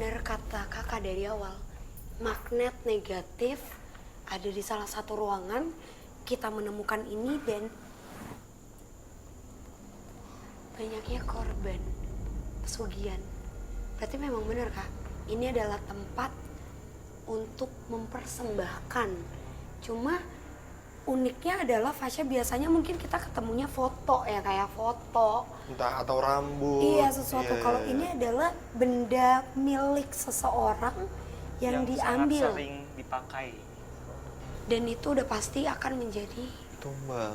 benar kata kakak dari awal. Magnet negatif ada di salah satu ruangan. Kita menemukan ini dan banyaknya korban pesugihan. Berarti memang benar kak, ini adalah tempat untuk mempersembahkan. Cuma uniknya adalah Fasya biasanya mungkin kita ketemunya foto ya, kayak foto. Entah atau rambut. Iya sesuatu. Kalau ini adalah benda milik seseorang yang diambil. Sangat sering dipakai. Dan itu udah pasti akan menjadi Tumbal.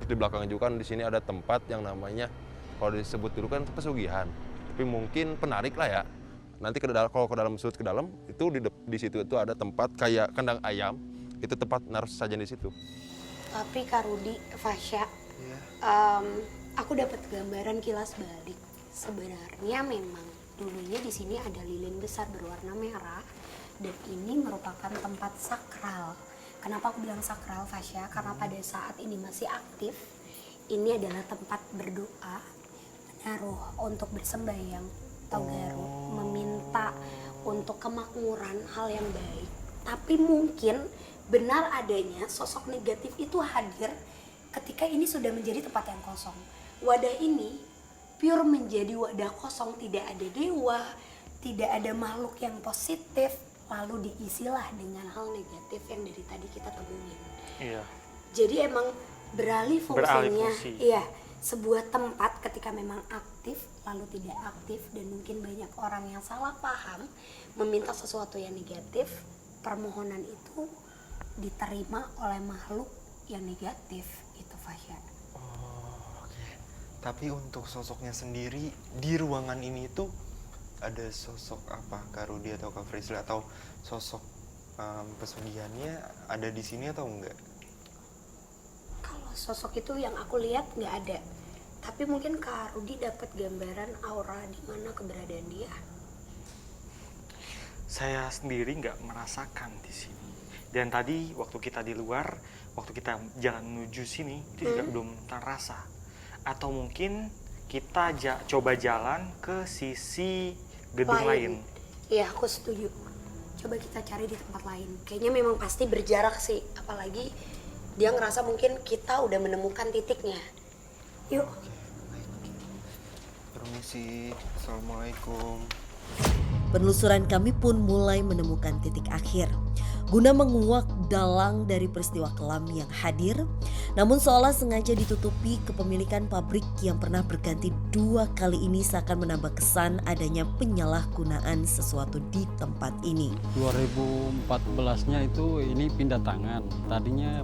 Di belakang juga kan di sini ada tempat yang namanya, kalau disebut dulu kan pesugihan, tapi mungkin penarik lah ya. Nanti kalau ke dalam sudut ke dalam itu di situ itu ada tempat kayak kandang ayam, itu tempat naruh sajian di situ. Tapi Kak Rudi, Fasya, Iya. aku dapat gambaran kilas balik. Sebenarnya memang dulunya di sini ada lilin besar berwarna merah dan ini merupakan tempat sakral. Kenapa aku bilang sakral, Fasya? Karena pada saat ini masih aktif, ini adalah tempat berdoa, menaruh untuk bersembahyang, Togaro, meminta untuk kemakmuran, hal yang baik. Tapi mungkin benar adanya sosok negatif itu hadir ketika ini sudah menjadi tempat yang kosong. Wadah ini pure menjadi wadah kosong, tidak ada dewa, tidak ada makhluk yang positif, lalu diisilah dengan hal negatif yang dari tadi kita temuin. Iya. Jadi emang beralih fungsinya, fungsi. iya, sebuah tempat ketika memang aktif lalu tidak aktif, dan mungkin banyak orang yang salah paham meminta sesuatu yang negatif, permohonan itu diterima oleh makhluk yang negatif, itu Fasya. Oh, oke. Tapi untuk sosoknya sendiri di ruangan ini tuh ada sosok apa, Kak Rudi atau Kak Frisli, atau sosok pesugihannya ada di sini atau enggak? Kalau sosok itu yang aku lihat nggak ada, tapi mungkin Kak Rudi dapat gambaran aura di mana keberadaan dia. Saya sendiri nggak merasakan di sini. Dan tadi waktu kita di luar, waktu kita jalan menuju sini, itu juga belum terasa. Atau mungkin kita coba jalan ke sisi gedung lain. Iya, aku setuju. Coba kita cari di tempat lain. Kayaknya memang pasti berjarak sih. Apalagi dia ngerasa mungkin kita udah menemukan titiknya. Yuk. Permisi, Assalamualaikum. Penelusuran kami pun mulai menemukan titik akhir. Guna menguak dalang dari peristiwa kelam yang hadir, namun seolah sengaja ditutupi, kepemilikan pabrik yang pernah berganti 2 kali ini seakan menambah kesan adanya penyalahgunaan sesuatu di tempat ini. 2014-nya itu ini pindah tangan. Tadinya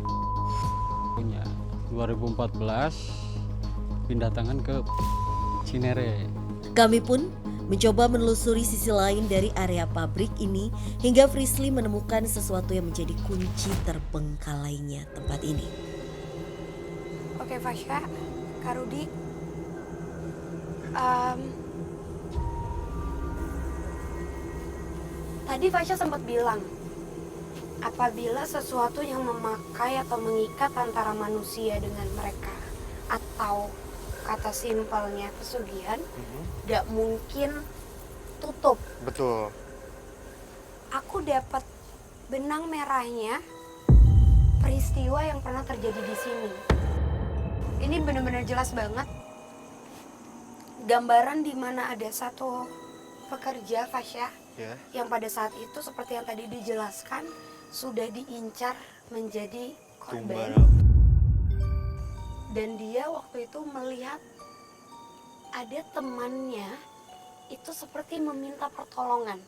punya 2014 pindah tangan ke Cinere. Kami pun mencoba menelusuri sisi lain dari area pabrik ini hingga Frisli menemukan sesuatu yang menjadi kunci terbengkalainya tempat ini. Oke Fasya, Kak Rudi. Tadi Fasya sempat bilang, apabila sesuatu yang memakai atau mengikat antara manusia dengan mereka, atau kata simpelnya pesugihan, gak mungkin tutup. Betul. Aku dapat benang merahnya peristiwa yang pernah terjadi di sini. Ini benar-benar jelas banget. Gambaran di mana ada satu pekerja, Fasya, Ya. yang pada saat itu seperti yang tadi dijelaskan sudah diincar menjadi korban. Tumbal. Dan dia waktu itu melihat ada temannya itu seperti meminta pertolongan.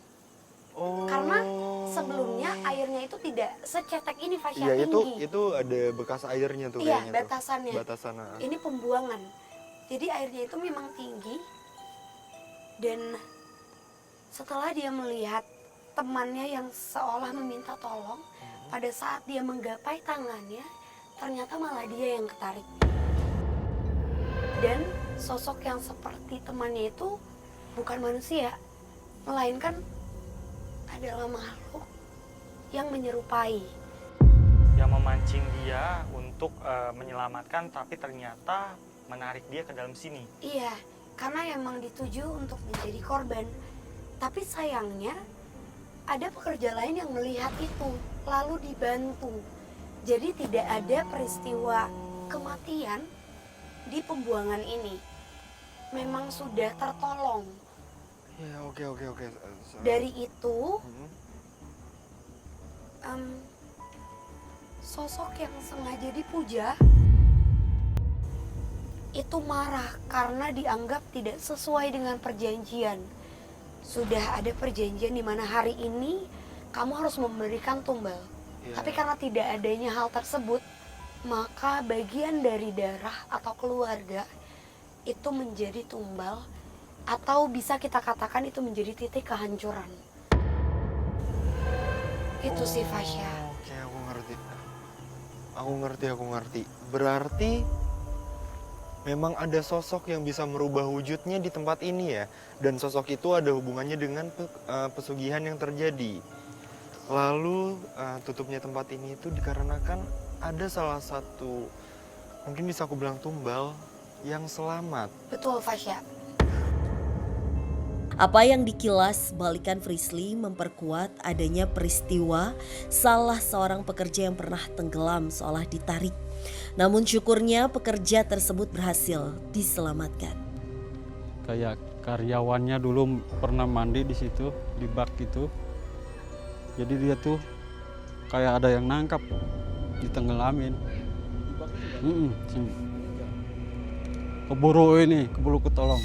Oh. Karena sebelumnya airnya itu tidak secetek ini, Fasya, Iya, tinggi. itu ada bekas airnya tuh Iya, kayaknya batasannya. tuh. Batasan. Ini pembuangan. Jadi airnya itu memang tinggi. Dan setelah dia melihat temannya yang seolah meminta tolong, pada saat dia menggapai tangannya, ternyata malah dia yang ketarik. Dan sosok yang seperti temannya itu bukan manusia, melainkan adalah makhluk yang menyerupai. Yang memancing dia untuk menyelamatkan, tapi ternyata menarik dia ke dalam sini. Iya, karena emang dituju untuk menjadi korban. Tapi sayangnya ada pekerja lain yang melihat itu lalu dibantu. Jadi tidak ada peristiwa kematian di pembuangan ini. Memang sudah tertolong. Ya, oke. Dari itu Hmm. sosok yang sengaja dipuja itu marah karena dianggap tidak sesuai dengan perjanjian. Sudah ada perjanjian di mana hari ini kamu harus memberikan tumbal. Ya. Tapi karena tidak adanya hal tersebut, maka bagian dari darah atau keluarga itu menjadi tumbal, atau bisa kita katakan itu menjadi titik kehancuran. Itu sih Fasya. Oke, aku ngerti. Berarti memang ada sosok yang bisa merubah wujudnya di tempat ini ya. Dan sosok itu ada hubungannya dengan pesugihan yang terjadi. Lalu tutupnya tempat ini itu dikarenakan ada salah satu, mungkin bisa aku bilang tumbal, yang selamat. Betul Fasya. Apa yang dikilas balikan Frisly memperkuat adanya peristiwa salah seorang pekerja yang pernah tenggelam seolah ditarik. Namun syukurnya pekerja tersebut berhasil diselamatkan. Kayak karyawannya dulu pernah mandi di situ, di bak itu. Jadi dia tuh kayak ada yang nangkap, ditenggelamin. Sini. Keburu ketolong.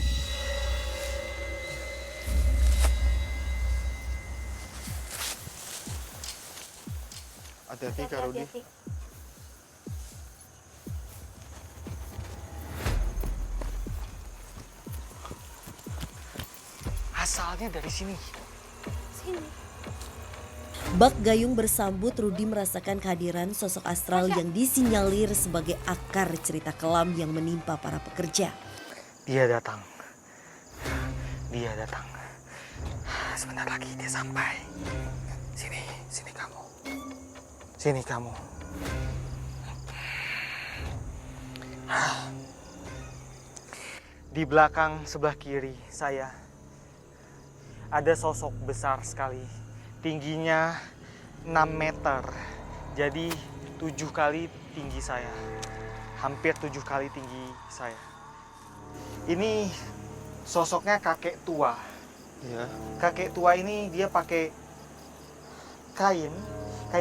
Hati-hati Kak Rudi. Hati-hati. Asalnya dari sini. Sini. Bak gayung bersambut, Rudi merasakan kehadiran sosok astral yang disinyalir sebagai akar cerita kelam yang menimpa para pekerja. Dia datang. Sebentar lagi dia sampai. Sini kamu. Sini kamu. Di belakang sebelah kiri saya ada sosok besar sekali. Tingginya 6 meter. Jadi 7 kali tinggi saya. Hampir 7 kali tinggi saya. Ini sosoknya kakek tua. Ya. Kakek tua ini dia pakai kain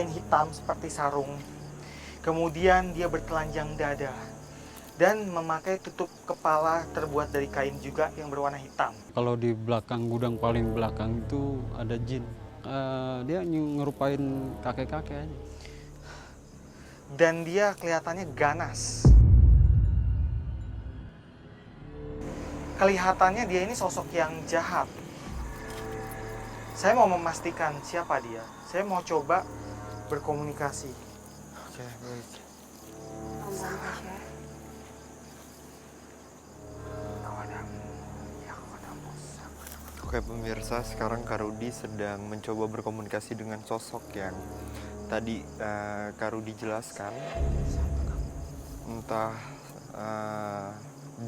hitam seperti sarung. Kemudian dia bertelanjang dada dan memakai tutup kepala terbuat dari kain juga yang berwarna hitam. Kalau di belakang gudang paling belakang itu ada jin. Dia ngerupain kakek-kakek aja. Dan dia kelihatannya ganas. Kelihatannya dia ini sosok yang jahat. Saya mau memastikan siapa dia. Saya mau coba berkomunikasi. Oke, baik. Oke pemirsa, sekarang Kak Rudi sedang mencoba berkomunikasi dengan sosok yang tadi Kak Rudi jelaskan. Entah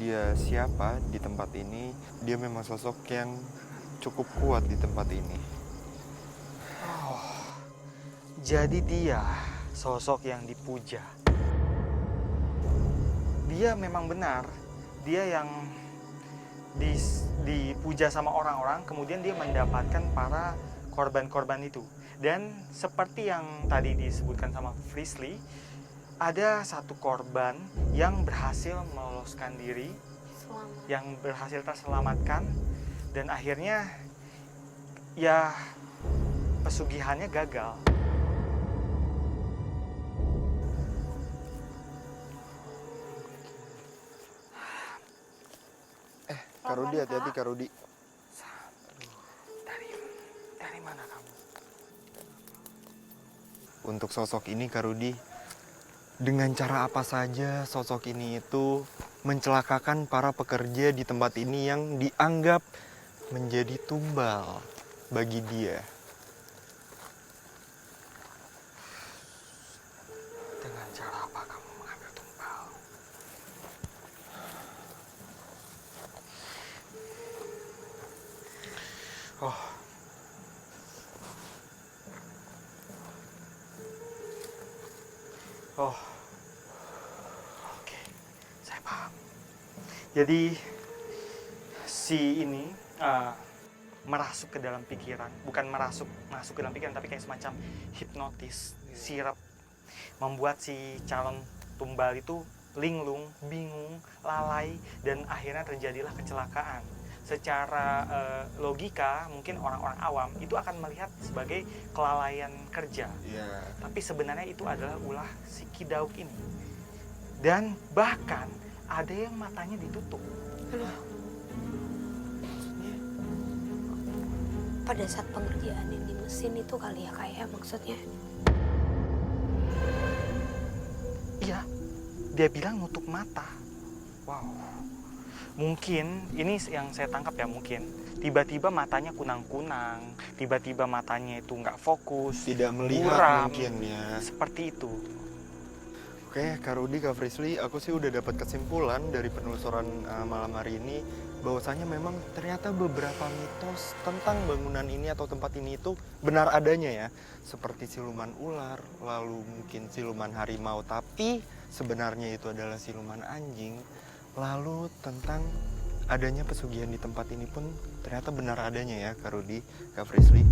dia siapa di tempat ini, dia memang sosok yang cukup kuat di tempat ini. Jadi dia sosok yang dipuja. Dia memang benar, dia yang dipuja sama orang-orang, kemudian dia mendapatkan para korban-korban itu. Dan seperti yang tadi disebutkan sama Frisly, ada satu korban yang berhasil meloloskan diri, yang berhasil terselamatkan, dan akhirnya ya pesugihannya gagal. Kak Rudi, hati-hati Kak Rudi. Dari mana kamu? Untuk sosok ini Kak Rudi, dengan cara apa saja sosok ini itu mencelakakan para pekerja di tempat ini yang dianggap menjadi tumbal bagi dia. Dengan cara apa kamu mengambil tumbal? Oh. Oh. Oke. Saya paham. Jadi si ini merasuk ke dalam pikiran, bukan masuk ke dalam pikiran, tapi kayak semacam hipnotis, sirap, membuat si calon tumbal itu linglung, bingung, lalai, dan akhirnya terjadilah kecelakaan. Secara logika mungkin orang-orang awam itu akan melihat sebagai kelalaian kerja, tapi sebenarnya itu adalah ulah si Kidauk ini. Dan bahkan ada yang matanya ditutup. Aduh. Pada saat pengerjaan yang di mesin itu kali ya kayak maksudnya. Iya, dia bilang nutup mata. Wow. Mungkin ini yang saya tangkap ya, mungkin tiba-tiba matanya kunang-kunang, tiba-tiba matanya itu nggak fokus, Tidak melihat buram, mungkin ya. seperti itu. Oke, Kak Rudi, Kak Frisly, aku sih udah dapat kesimpulan dari penelusuran malam hari ini bahwasanya memang ternyata beberapa mitos tentang bangunan ini atau tempat ini itu benar adanya ya. Seperti siluman ular, lalu mungkin siluman harimau, tapi sebenarnya itu adalah siluman anjing. Lalu tentang adanya pesugihan di tempat ini pun ternyata benar adanya ya, Kak Rudi, Kak Frisly.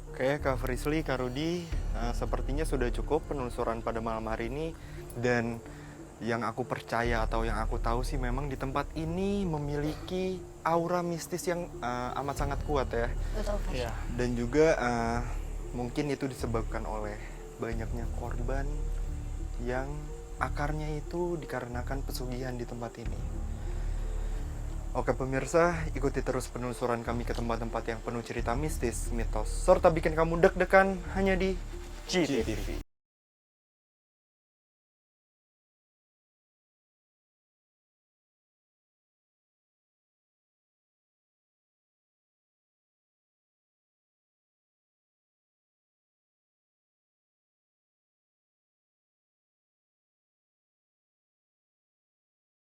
Oke, Kak Frisly, Kak Rudi, sepertinya sudah cukup penelusuran pada malam hari ini. Dan yang aku percaya atau yang aku tahu sih memang di tempat ini memiliki aura mistis yang amat sangat kuat ya. Betul, Pak. Iya. Dan juga mungkin itu disebabkan oleh banyaknya korban yang akarnya itu dikarenakan pesugihan di tempat ini. Oke pemirsa, ikuti terus penelusuran kami ke tempat-tempat yang penuh cerita mistis, mitos, serta bikin kamu deg-degan hanya di GTV.